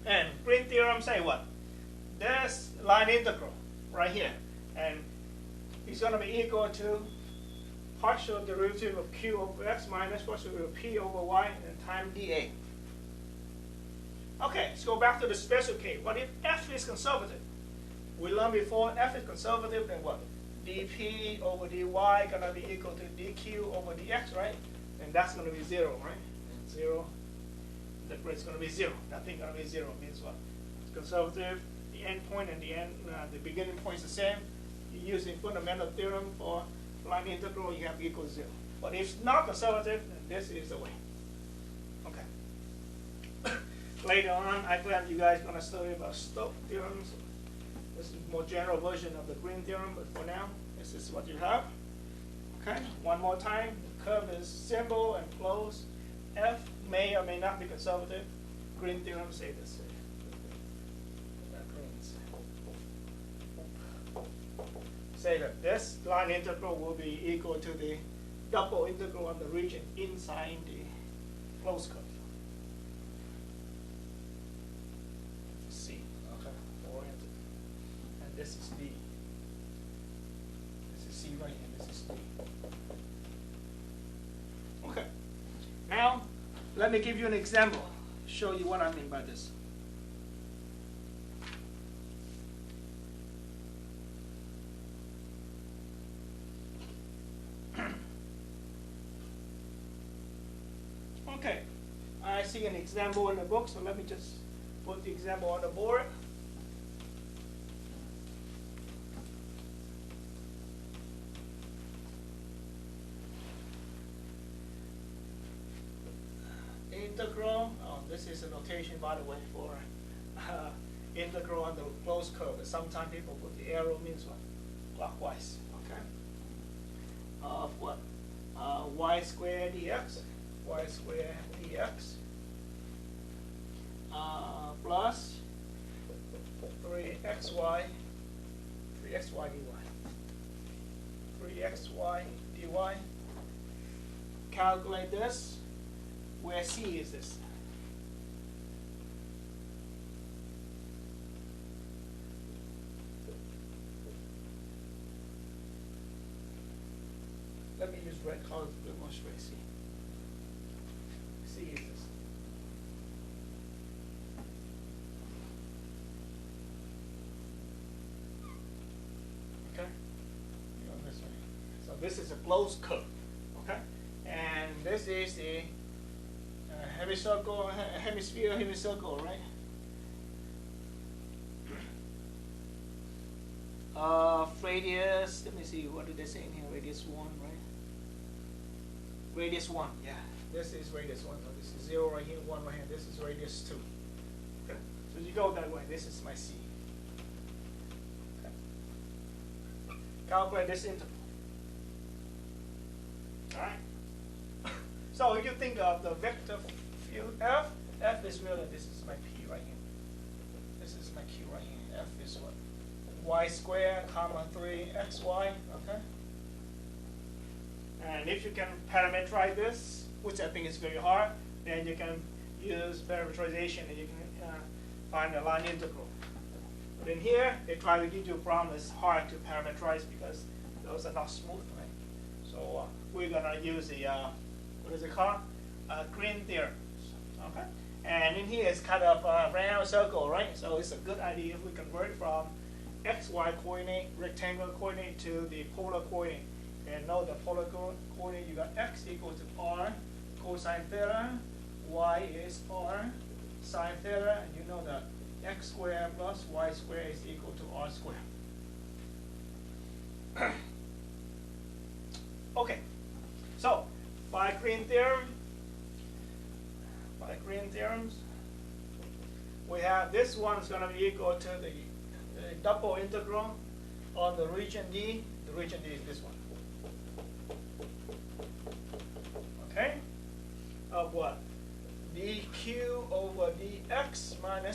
And Green theorem say what? This line integral right here, and it's going to be equal to partial derivative of q over x minus partial derivative of p over y and time dA. Okay, let's go back to the special case. What if f is conservative? We learned before f is conservative, then what? dp over dy going to be equal to dq over dx, right? And that's going to be 0, right? And 0, the grade's going to be 0. Nothing going to be 0 means what? It's conservative. The end point and the beginning point is the same. You're using fundamental theorem for line integral, you have equal to 0. But if it's not conservative, then this is the way. Okay. Later on, I plan you guys are going to study about Stokes theorems. This is a more general version of the Green theorem, but for now, this is what you have. Okay, one more time. The curve is simple and closed. F may or may not be conservative. Green theorem say this. Say that this line integral will be equal to the double integral on the region inside the closed curve. C. Okay. Oriented. And this is D. This is C right here. This is D. Okay. Now, let me give you an example. Show you what I mean by this. Okay, I see an example in the book, so let me just put the example on the board. Integral, oh, this is a notation, by the way, for integral on the closed curve. Sometimes people put the arrow means what? Clockwise, okay? Of what? Y squared dx. Y squared dx plus 3xy dy. 3xy dy. Calculate this. Where C is this? Let me use red color to demonstrate C. C is this. Okay? You know this way. So this is a closed curve. Okay? And this is the hemicircle, right? Radius, let me see, what did they say in here? Radius 1, right? Radius 1, yeah. This is radius 1. So this is 0 right here, 1 right here. This is radius 2. Okay. So you go that way. This is my C. Okay. Calculate this interval. All right. So if you think of the vector field F, F is really, this is my P right here. This is my Q right here. F is what? Y squared, comma 3xy, okay? And if you can parameterize this, which I think is very hard, then you can use parameterization and you can find a line integral. But in here, they try to give you a problem that's hard to parameterize because those are not smooth, right? So we're gonna use the, what is it called? Green theorem, okay? And in here it's kind of a round circle, right? So it's a good idea if we convert from xy coordinate, rectangular coordinate to the polar coordinate. And know the polar coordinate, you got x equal to r cosine theta, y is r sine theta, and you know that x squared plus y squared is equal to r squared. Okay, so by Green theorem, we have this one is going to be equal to the double integral on the region D. The region D is this one. Okay, of what? dq over dx minus